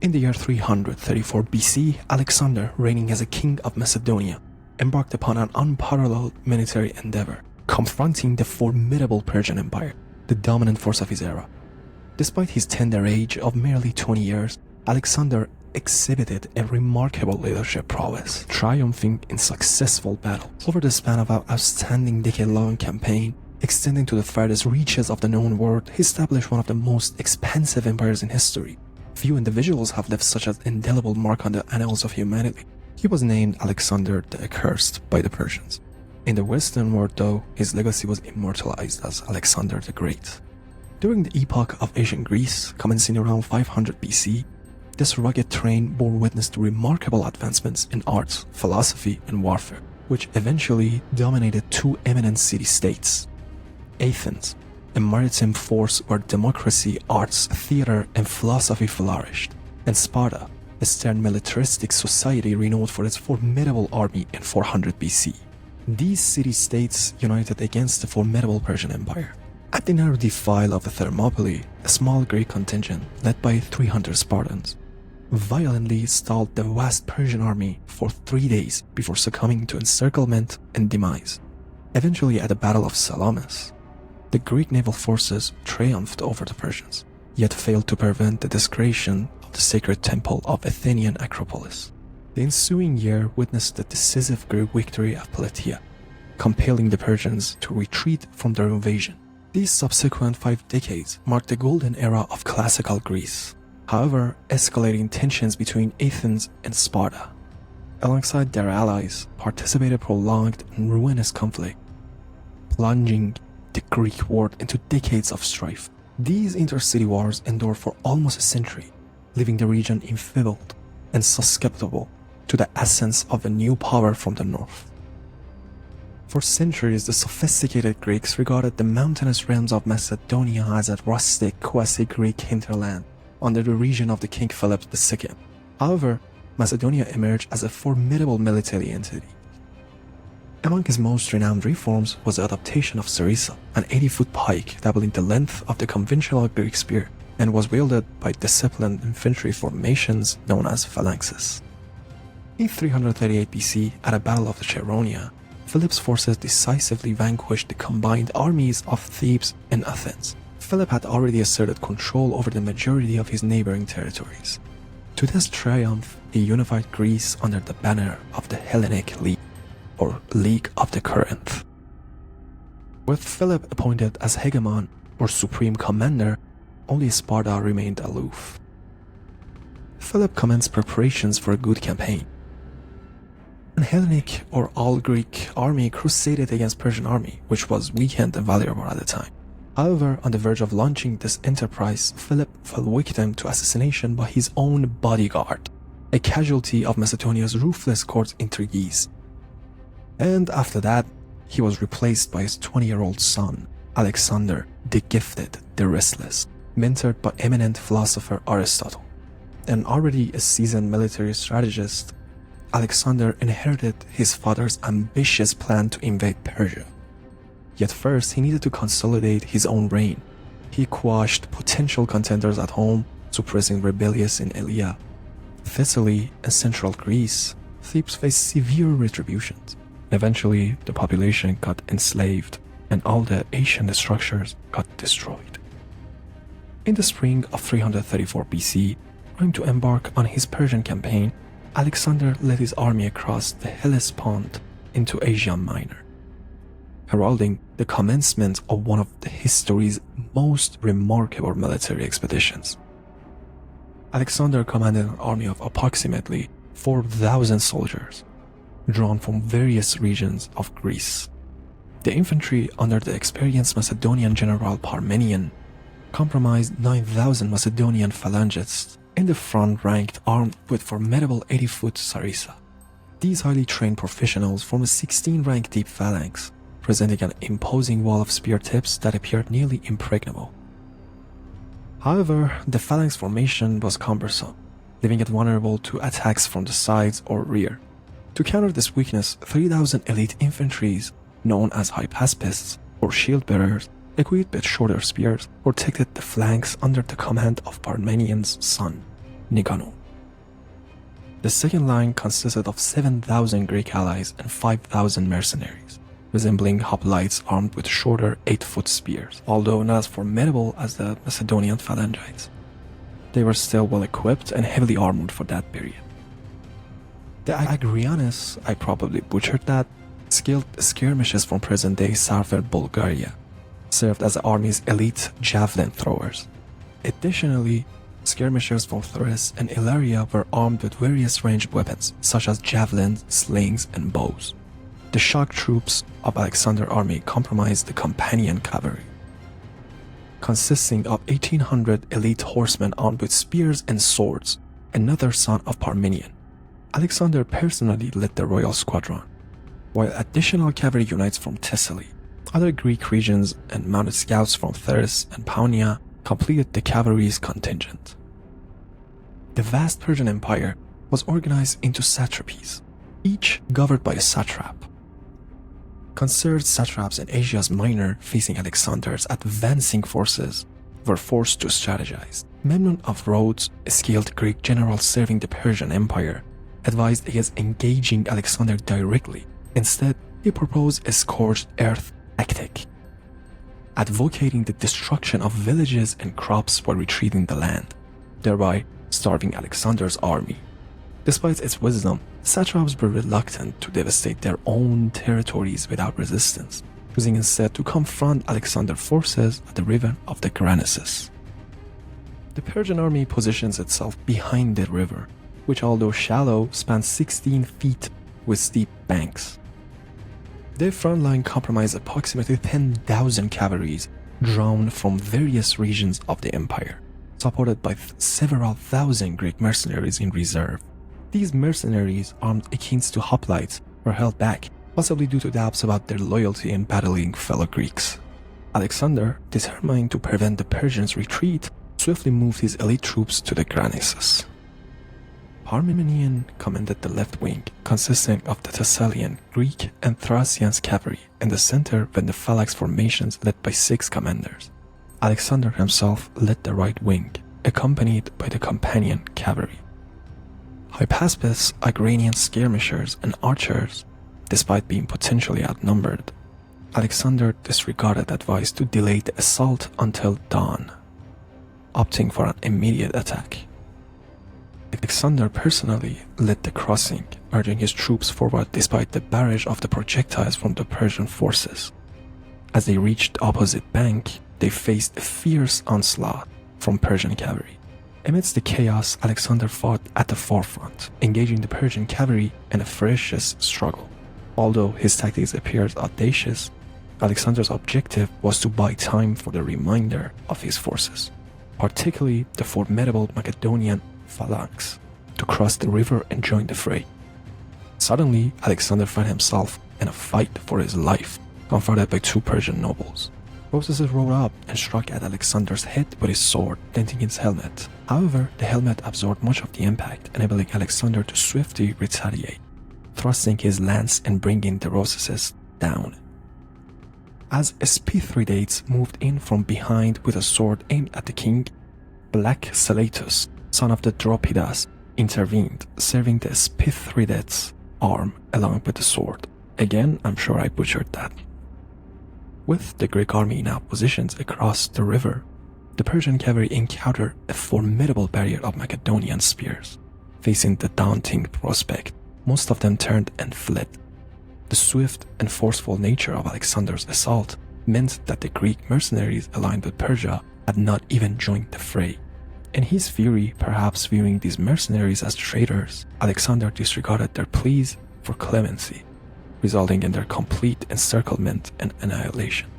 In the year 334 BC, Alexander, reigning as a king of Macedonia, embarked upon an unparalleled military endeavor, confronting the formidable Persian Empire, the dominant force of his era. Despite his tender age of merely 20 years, Alexander exhibited a remarkable leadership prowess, triumphing in successful battles. Over the span of an outstanding decade-long campaign, extending to the farthest reaches of the known world, he established one of the most expansive empires in history. Few individuals have left such an indelible mark on the annals of humanity. He was named Alexander the Accursed by the Persians. In the Western world, though, his legacy was immortalized as Alexander the Great. During the epoch of ancient Greece, commencing around 500 BC, this rugged terrain bore witness to remarkable advancements in arts, philosophy, and warfare, which eventually dominated two eminent city-states: Athens, a maritime force where democracy, arts, theater, and philosophy flourished, and Sparta, a stern militaristic society renowned for its formidable army in 400 BC. These city-states united against the formidable Persian Empire. At the narrow defile of the Thermopylae, a small Greek contingent, led by 300 Spartans, violently stalled the vast Persian army for 3 days before succumbing to encirclement and demise. Eventually, at the Battle of Salamis, the Greek naval forces triumphed over the Persians, yet failed to prevent the desecration of the sacred temple of Athenian Acropolis. The ensuing year witnessed the decisive Greek victory of Plataea, compelling the Persians to retreat from their invasion. These subsequent 5 decades marked the golden era of classical Greece. However, escalating tensions between Athens and Sparta, alongside their allies, participated prolonged and ruinous conflict, plunging the Greek world into decades of strife. These intercity wars endured for almost a century, leaving the region enfeebled and susceptible to the ascent of a new power from the north. For centuries, the sophisticated Greeks regarded the mountainous realms of Macedonia as a rustic, quasi-Greek hinterland under the region of the King Philip II. However, Macedonia emerged as a formidable military entity. Among his most renowned reforms was the adaptation of Sarissa, an 80-foot pike doubling the length of the conventional Greek spear, and was wielded by disciplined infantry formations known as phalanxes. In 338 BC, at a battle of the Cheronia, Philip's forces decisively vanquished the combined armies of Thebes and Athens. Philip had already asserted control over the majority of his neighboring territories. To this triumph, he unified Greece under the banner of the Hellenic League, or League of the Corinth. With Philip appointed as hegemon, or supreme commander, only Sparta remained aloof. Philip commenced preparations for a good campaign. An Hellenic or all-Greek army crusaded against Persian army, which was weakened and vulnerable at the time. However, on the verge of launching this enterprise, Philip fell victim to assassination by his own bodyguard, a casualty of Macedonia's ruthless court intrigues. And after that, he was replaced by his 20-year-old son, Alexander the Gifted, the Restless, mentored by eminent philosopher Aristotle. And already a seasoned military strategist, Alexander inherited his father's ambitious plan to invade Persia. Yet first, he needed to consolidate his own reign. He quashed potential contenders at home, suppressing rebellions in Elia. Thessaly and central Greece, Thebes faced severe retributions. Eventually, the population got enslaved, and all the ancient structures got destroyed. In the spring of 334 BC, trying to embark on his Persian campaign, Alexander led his army across the Hellespont into Asia Minor, heralding the commencement of one of the history's most remarkable military expeditions. Alexander commanded an army of approximately 4,000 soldiers, drawn from various regions of Greece. The infantry, under the experienced Macedonian general Parmenion, comprised 9,000 Macedonian phalangists in the front rank, armed with formidable 80-foot sarissa. These highly trained professionals formed a 16-rank deep phalanx, presenting an imposing wall of spear tips that appeared nearly impregnable. However, the phalanx formation was cumbersome, leaving it vulnerable to attacks from the sides or rear. To counter this weakness, 3,000 elite infantry, known as hypaspists or shield bearers, equipped with shorter spears, protected the flanks under the command of Parmenion's son. Nicanor. The second line consisted of 7,000 Greek allies and 5,000 mercenaries, resembling hoplites armed with shorter 8-foot spears, although not as formidable as the Macedonian phalangites. They were still well equipped and heavily armored for that period. The Agrianes, I probably butchered that, skilled skirmishers from present-day Sarver, Bulgaria, served as the army's elite javelin throwers. Additionally, skirmishers from Thrace and Illyria were armed with various ranged weapons, such as javelins, slings, and bows. The shock troops of Alexander's army comprised the Companion cavalry, consisting of 1,800 elite horsemen armed with spears and swords, another son of Parmenion. Alexander personally led the royal squadron, while additional cavalry units from Thessaly, other Greek regions, and mounted scouts from Thrace and Paeonia completed the cavalry's contingent. The vast Persian Empire was organized into satrapies, each governed by a satrap. Concerned satraps in Asia's Minor facing Alexander's advancing forces were forced to strategize. Memnon of Rhodes, a skilled Greek general serving the Persian Empire, advised against engaging Alexander directly. Instead, he proposed a scorched earth tactic, advocating the destruction of villages and crops while retreating the land, thereby starving Alexander's army. Despite its wisdom, satraps were reluctant to devastate their own territories without resistance, choosing instead to confront Alexander's forces at the river of the Granicus. The Persian army positions itself behind the river, which although shallow spans 16 feet with steep banks. Their front line comprised approximately 10,000 cavalries drawn from various regions of the empire, supported by several thousand Greek mercenaries in reserve. These mercenaries, armed against to hoplites, were held back, possibly due to doubts about their loyalty in battling fellow Greeks. Alexander, determined to prevent the Persians' retreat, swiftly moved his elite troops to the Granicus. Parmenion commanded the left wing, consisting of the Thessalian, Greek, and Thracian cavalry, in the center were the phalanx formations led by 6 commanders. Alexander himself led the right wing, accompanied by the Companion cavalry. Hypaspes, Agranian skirmishers, and archers, despite being potentially outnumbered, Alexander disregarded advice to delay the assault until dawn, opting for an immediate attack. Alexander personally led the crossing, urging his troops forward despite the barrage of the projectiles from the Persian forces. As they reached the opposite bank, they faced a fierce onslaught from Persian cavalry. Amidst the chaos, Alexander fought at the forefront, engaging the Persian cavalry in a ferocious struggle. Although his tactics appeared audacious, Alexander's objective was to buy time for the remainder of his forces, particularly the formidable Macedonian phalanx, to cross the river and join the fray. Suddenly, Alexander found himself in a fight for his life, confronted by 2 Persian nobles. Processes rode up and struck at Alexander's head with his sword, denting his helmet. However, the helmet absorbed much of the impact, enabling Alexander to swiftly retaliate, thrusting his lance and bringing the Rosses down. As Spithridates moved in from behind with a sword aimed at the king, Black Salatus, son of the Dropidas, intervened, serving the Spithridates' arm along with the sword. Again, I'm sure I butchered that. With the Greek army now positioned across the river, the Persian cavalry encountered a formidable barrier of Macedonian spears. Facing the daunting prospect, most of them turned and fled. The swift and forceful nature of Alexander's assault meant that the Greek mercenaries aligned with Persia had not even joined the fray. In his fury, perhaps viewing these mercenaries as traitors, Alexander disregarded their pleas for clemency, resulting in their complete encirclement and annihilation.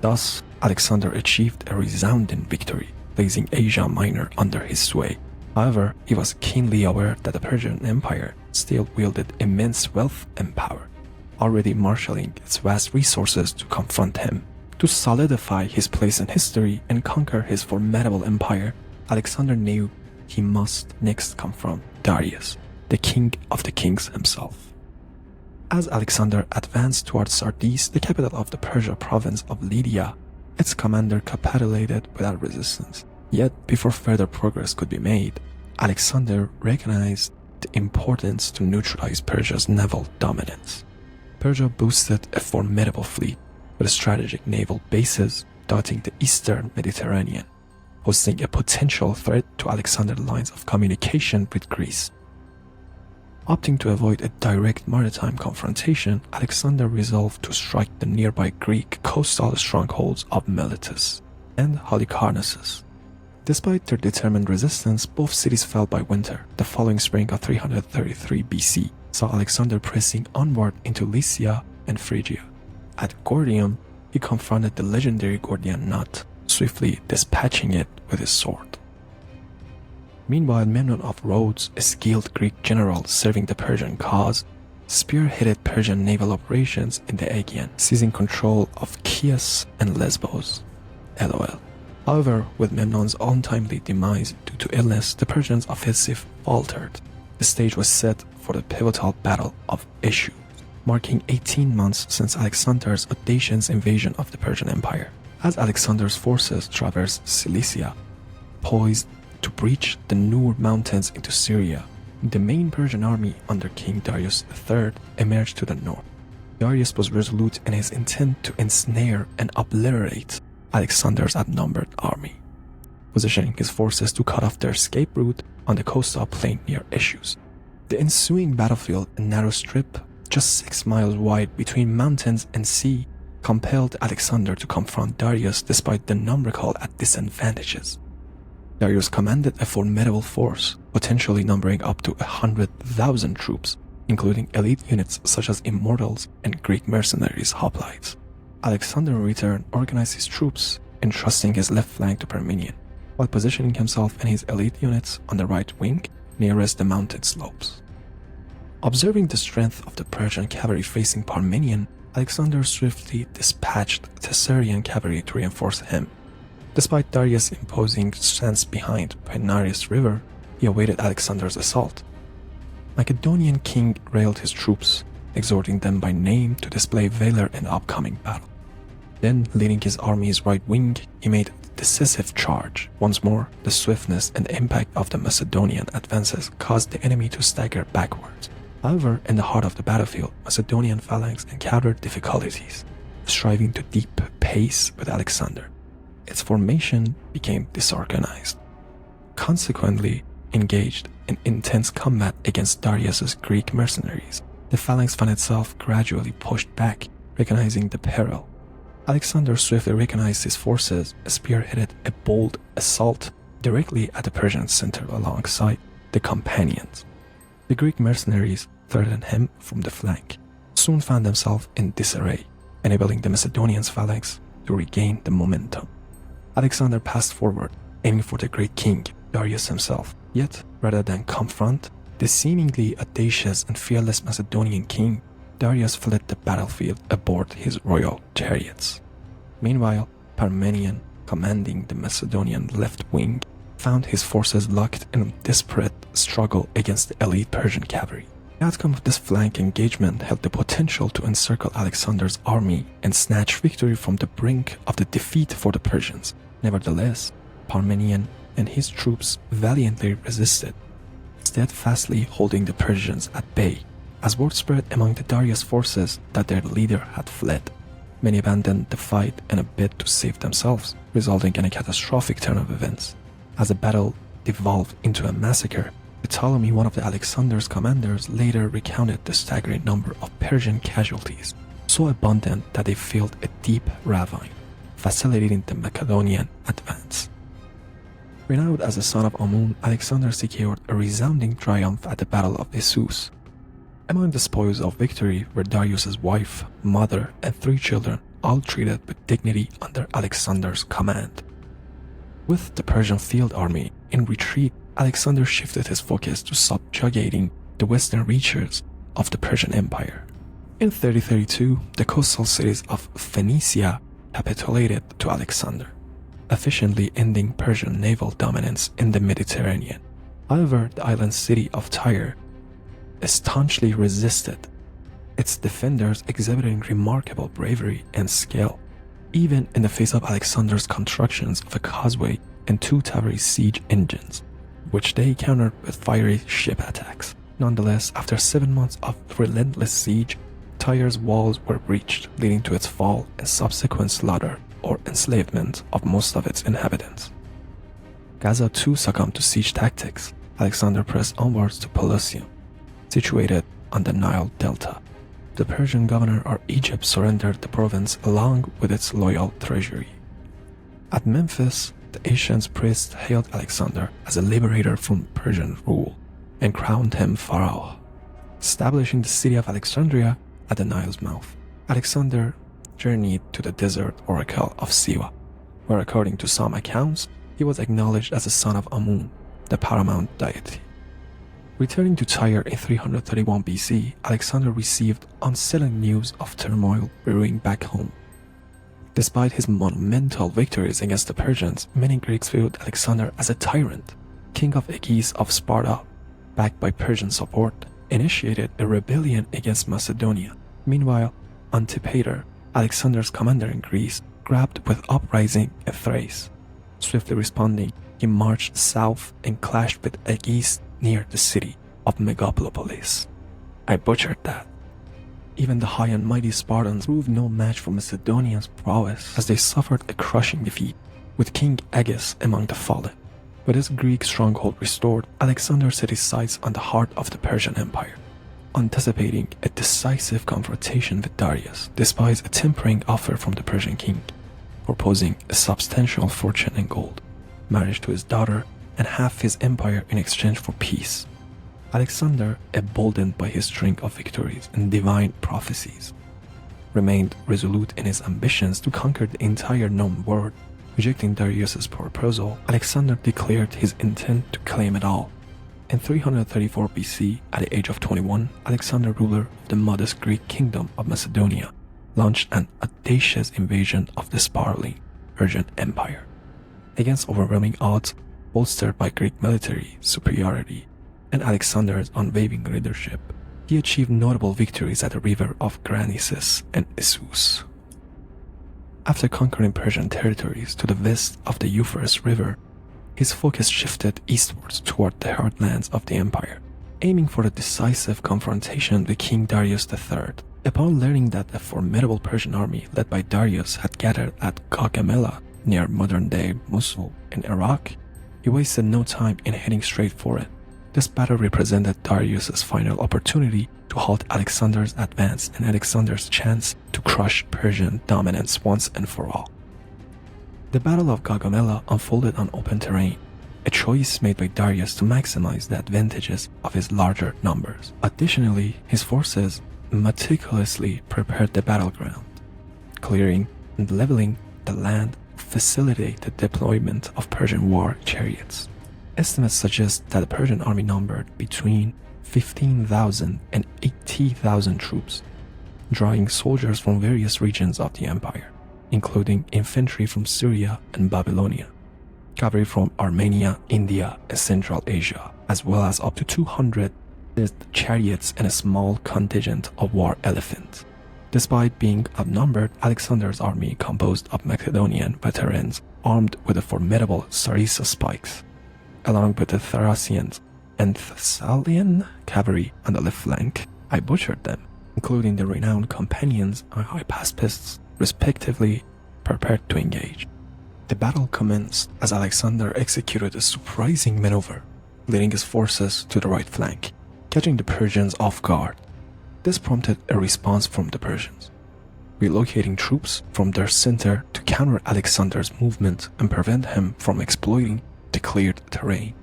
Thus, Alexander achieved a resounding victory, placing Asia Minor under his sway. However, he was keenly aware that the Persian Empire still wielded immense wealth and power, already marshalling its vast resources to confront him. To solidify his place in history and conquer his formidable empire, Alexander knew he must next confront Darius, the king of the kings himself. As Alexander advanced towards Sardis, the capital of the Persia province of Lycia, its commander capitulated without resistance. Yet, before further progress could be made, Alexander recognized the importance to neutralize Persia's naval dominance. Persia boasted a formidable fleet with strategic naval bases dotting the eastern Mediterranean, posing a potential threat to Alexander's lines of communication with Greece. Opting to avoid a direct maritime confrontation, Alexander resolved to strike the nearby Greek coastal strongholds of Miletus and Halicarnassus. Despite their determined resistance, both cities fell by winter. The following spring of 333 BC saw Alexander pressing onward into Lycia and Phrygia. At Gordium, he confronted the legendary Gordian knot, swiftly dispatching it with his sword. Meanwhile, Memnon of Rhodes, a skilled Greek general serving the Persian cause, spearheaded Persian naval operations in the Aegean, seizing control of Chios and Lesbos. LOL. However, with Memnon's untimely demise due to illness, the Persians' offensive faltered. The stage was set for the pivotal Battle of Issus, marking 18 months since Alexander's audacious invasion of the Persian Empire. As Alexander's forces traversed Cilicia, poised to breach the Nur mountains into Syria, the main Persian army under King Darius III emerged to the north. Darius was resolute in his intent to ensnare and obliterate Alexander's outnumbered army, positioning his forces to cut off their escape route on the coastal plain near Issus. The ensuing battlefield, a narrow strip just 6 miles wide between mountains and sea, compelled Alexander to confront Darius despite the numerical disadvantages. Darius commanded a formidable force, potentially numbering up to 100,000 troops, including elite units such as Immortals and Greek mercenaries hoplites. Alexander in return organized his troops, entrusting his left flank to Parmenion, while positioning himself and his elite units on the right wing nearest the mountain slopes. Observing the strength of the Persian cavalry facing Parmenion, Alexander swiftly dispatched Thessalian cavalry to reinforce him. Despite Darius' imposing stance behind Phalanx River, he awaited Alexander's assault. Macedonian king railed his troops, exhorting them by name to display valor in the upcoming battle. Then, leading his army's right wing, he made a decisive charge. Once more, the swiftness and impact of the Macedonian advances caused the enemy to stagger backwards. However, in the heart of the battlefield, Macedonian phalanx encountered difficulties, striving to keep pace with Alexander. Its formation became disorganized, consequently engaged in intense combat against Darius's Greek mercenaries. The phalanx found itself gradually pushed back, recognizing the peril. Alexander swiftly recognized his forces, spearheaded a bold assault directly at the Persian center alongside the companions. The Greek mercenaries threatened him from the flank, soon found themselves in disarray, enabling the Macedonian phalanx to regain the momentum. Alexander passed forward, aiming for the great king, Darius himself. Yet, rather than confront the seemingly audacious and fearless Macedonian king, Darius fled the battlefield aboard his royal chariots. Meanwhile, Parmenion, commanding the Macedonian left wing, found his forces locked in a desperate struggle against the elite Persian cavalry. The outcome of this flank engagement held the potential to encircle Alexander's army and snatch victory from the brink of the defeat for the Persians. Nevertheless, Parmenion and his troops valiantly resisted, steadfastly holding the Persians at bay. As word spread among the Darius forces that their leader had fled, many abandoned the fight in a bid to save themselves, resulting in a catastrophic turn of events. As the battle devolved into a massacre, Ptolemy, one of the Alexander's commanders, later recounted the staggering number of Persian casualties, so abundant that they filled a deep ravine, facilitating the Macedonian advance. Renowned as the son of Amun, Alexander secured a resounding triumph at the Battle of Issus. Among the spoils of victory were Darius's wife, mother, and 3 children, all treated with dignity under Alexander's command. With the Persian field army in retreat, Alexander shifted his focus to subjugating the western reaches of the Persian Empire. In 3032, the coastal cities of Phoenicia capitulated to Alexander, efficiently ending Persian naval dominance in the Mediterranean. However, the island city of Tyre staunchly resisted, its defenders exhibiting remarkable bravery and skill, even in the face of Alexander's constructions of a causeway and 2 cavalry siege engines. which they countered with fiery ship attacks. Nonetheless, after 7 months of relentless siege, Tyre's walls were breached, leading to its fall and subsequent slaughter or enslavement of most of its inhabitants. Gaza too succumbed to siege tactics. Alexander pressed onwards to Pelusium, situated on the Nile Delta. The Persian governor of Egypt surrendered the province along with its loyal treasury. At Memphis, the ancient priests hailed Alexander as a liberator from Persian rule and crowned him pharaoh, establishing the city of Alexandria at the Nile's mouth. Alexander journeyed to the desert oracle of Siwa, where according to some accounts, he was acknowledged as the son of Amun, the paramount deity. Returning to Tyre in 331 BC, Alexander received unsettling news of turmoil brewing back home. Despite his monumental victories against the Persians, many Greeks viewed Alexander as a tyrant. King of Aegeus of Sparta, backed by Persian support, initiated a rebellion against Macedonia. Meanwhile, Antipater, Alexander's commander in Greece, grabbed with uprising in Thrace. Swiftly responding, he marched south and clashed with Aegeus near the city of Megalopolis. I butchered that. Even the high and mighty Spartans proved no match for Macedonians' prowess as they suffered a crushing defeat, with King Aegeus among the fallen. With his Greek stronghold restored, Alexander set his sights on the heart of the Persian Empire, anticipating a decisive confrontation with Darius, despite a tempering offer from the Persian king, proposing a substantial fortune in gold, marriage to his daughter, and half his empire in exchange for peace. Alexander, emboldened by his string of victories and divine prophecies, remained resolute in his ambitions to conquer the entire known world. Rejecting Darius's proposal, Alexander declared his intent to claim it all. In 334 BC, at the age of 21, Alexander, ruler of the modest Greek kingdom of Macedonia, launched an audacious invasion of the sprawling Persian Empire. Against overwhelming odds, bolstered by Greek military superiority and Alexander's unwavering leadership, he achieved notable victories at the River of Granicus and Issus. After conquering Persian territories to the west of the Euphrates River, his focus shifted eastwards toward the heartlands of the empire, aiming for a decisive confrontation with King Darius III. Upon learning that a formidable Persian army led by Darius had gathered at Gaugamela near modern-day Mosul in Iraq, he wasted no time in heading straight for it. This battle represented Darius's final opportunity to halt Alexander's advance and Alexander's chance to crush Persian dominance once and for all. The Battle of Gaugamela unfolded on open terrain, a choice made by Darius to maximize the advantages of his larger numbers. Additionally, his forces meticulously prepared the battleground, clearing and leveling the land to facilitate the deployment of Persian war chariots. Estimates suggest that the Persian army numbered between 15,000 and 80,000 troops, drawing soldiers from various regions of the empire, including infantry from Syria and Babylonia, cavalry from Armenia, India, and Central Asia, as well as up to 200 chariots and a small contingent of war elephants. Despite being outnumbered, Alexander's army, composed of Macedonian veterans armed with the formidable sarissa spikes, along with the Thracians and Thessalian cavalry on the left flank, I butchered them, including the renowned companions and hypaspists, respectively, prepared to engage. The battle commenced as Alexander executed a surprising maneuver, leading his forces to the right flank, catching the Persians off guard. This prompted a response from the Persians, relocating troops from their center to counter Alexander's movement and prevent him from exploiting the cleared terrain.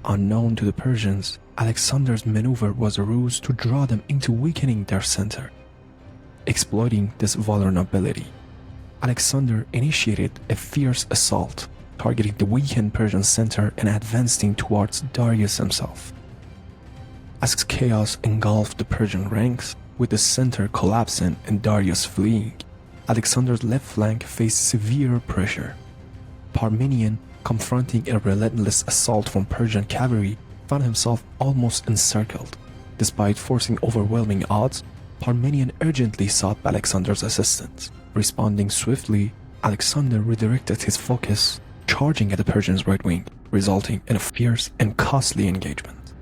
Unknown to the Persians, Alexander's maneuver was a ruse to draw them into weakening their center. Exploiting this vulnerability, Alexander initiated a fierce assault, targeting the weakened Persian center and advancing towards Darius himself. As chaos engulfed the Persian ranks, with the center collapsing and Darius fleeing, Alexander's left flank faced severe pressure. Parmenion, confronting a relentless assault from Persian cavalry, found himself almost encircled. Despite forcing overwhelming odds, Parmenion urgently sought Alexander's assistance. Responding swiftly, Alexander redirected his focus, charging at the Persians' right wing, resulting in a fierce and costly engagement.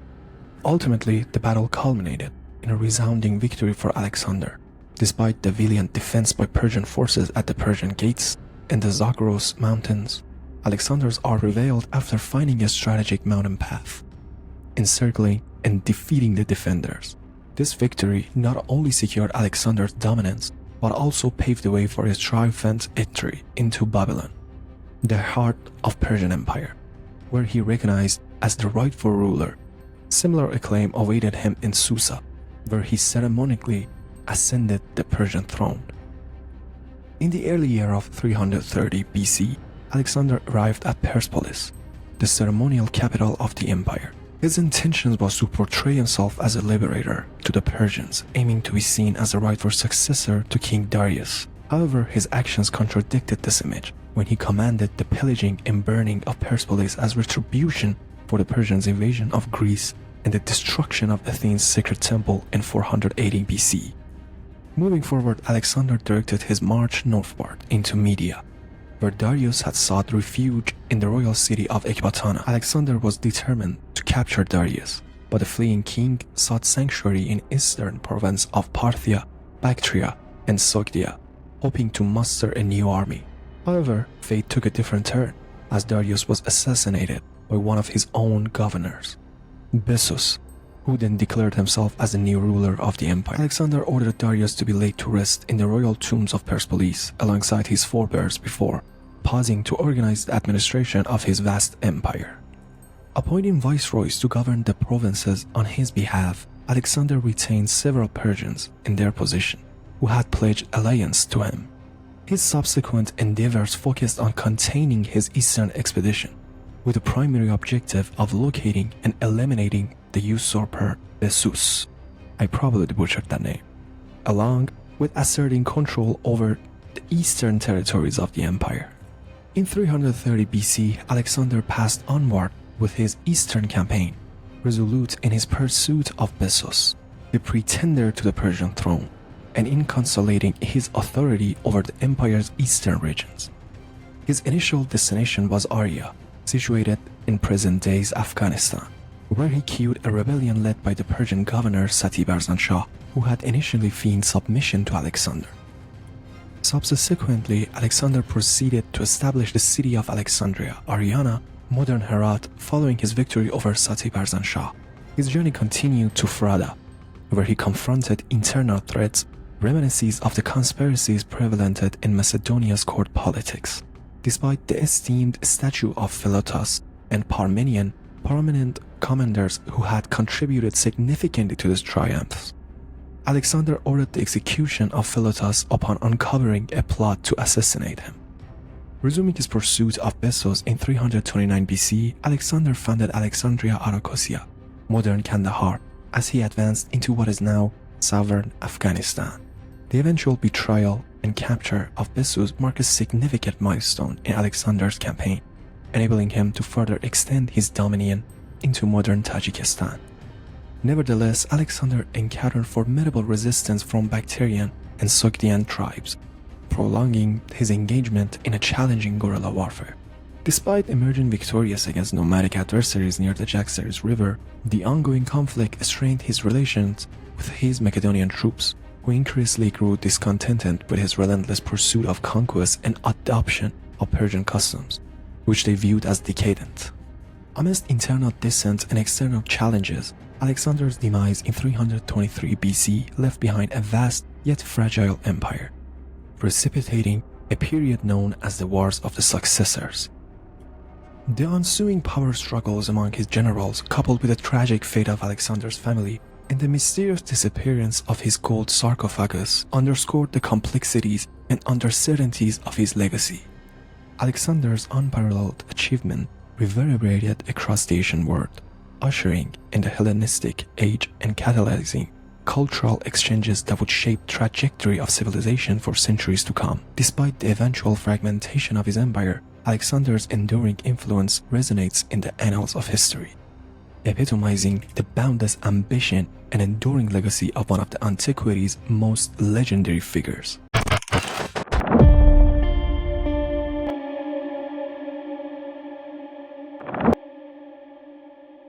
Ultimately, the battle culminated in a resounding victory for Alexander. Despite the valiant defense by Persian forces at the Persian gates and the Zagros mountains, Alexander's army prevailed after finding a strategic mountain path, encircling and defeating the defenders. This victory not only secured Alexander's dominance, but also paved the way for his triumphant entry into Babylon, the heart of Persian Empire, where he recognized as the rightful ruler. Similar acclaim awaited him in Susa, where he ceremoniously ascended the Persian throne. In the early year of 330 BC, Alexander arrived at Persepolis, the ceremonial capital of the empire. His intention was to portray himself as a liberator to the Persians, aiming to be seen as the rightful successor to King Darius. However, his actions contradicted this image when he commanded the pillaging and burning of Persepolis as retribution for the Persians' invasion of Greece and the destruction of Athene's sacred temple in 480 BC. Moving forward, Alexander directed his march northward into Media, where Darius had sought refuge in the royal city of Ecbatana. Alexander was determined to capture Darius, but the fleeing king sought sanctuary in eastern province of Parthia, Bactria, and Sogdia, hoping to muster a new army. However, fate took a different turn, as Darius was assassinated by one of his own governors, Bessus, who then declared himself as the new ruler of the empire. Alexander ordered Darius to be laid to rest in the royal tombs of Persepolis alongside his forebears before pausing to organize the administration of his vast empire. Appointing viceroys to govern the provinces on his behalf, Alexander retained several Persians in their position who had pledged allegiance to him. His subsequent endeavors focused on containing his eastern expedition, with the primary objective of locating and eliminating the usurper Bessus, I probably butchered that name, along with asserting control over the eastern territories of the empire. In 330 BC, Alexander passed onward with his eastern campaign, resolute in his pursuit of Bessus, the pretender to the Persian throne, and in consolidating his authority over the empire's eastern regions. His initial destination was Arya, situated in present-day Afghanistan, where he queued a rebellion led by the Persian governor Sati Barzan Shah, who had initially feigned submission to Alexander. Subsequently, Alexander proceeded to establish the city of Alexandria, Ariana, modern Herat, following his victory over Sati Barzan Shah. His journey continued to Phrada, where he confronted internal threats, reminiscences of the conspiracies prevalent in Macedonia's court politics. Despite the esteemed statue of Philotas and Parmenion, prominent commanders who had contributed significantly to his triumphs, Alexander ordered the execution of Philotas upon uncovering a plot to assassinate him. Resuming his pursuit of Bessus in 329 BC, Alexander founded Alexandria Arachosia, modern Kandahar, as he advanced into what is now southern Afghanistan. The eventual betrayal and capture of Bessus marked a significant milestone in Alexander's campaign, enabling him to further extend his dominion into modern Tajikistan. Nevertheless, Alexander encountered formidable resistance from Bactrian and Sogdian tribes, prolonging his engagement in a challenging guerrilla warfare. Despite emerging victorious against nomadic adversaries near the Jaxares River, the ongoing conflict strained his relations with his Macedonian troops, who increasingly grew discontented with his relentless pursuit of conquest and adoption of Persian customs, which they viewed as decadent. Amidst internal dissent and external challenges, Alexander's demise in 323 BC left behind a vast yet fragile empire, precipitating a period known as the Wars of the Successors. The ensuing power struggles among his generals, coupled with the tragic fate of Alexander's family and the mysterious disappearance of his gold sarcophagus, underscored the complexities and uncertainties of his legacy. Alexander's unparalleled achievement reverberated across the Asian world, ushering in the Hellenistic age and catalyzing cultural exchanges that would shape the trajectory of civilization for centuries to come. Despite the eventual fragmentation of his empire, Alexander's enduring influence resonates in the annals of history, epitomizing the boundless ambition and enduring legacy of one of the antiquity's most legendary figures.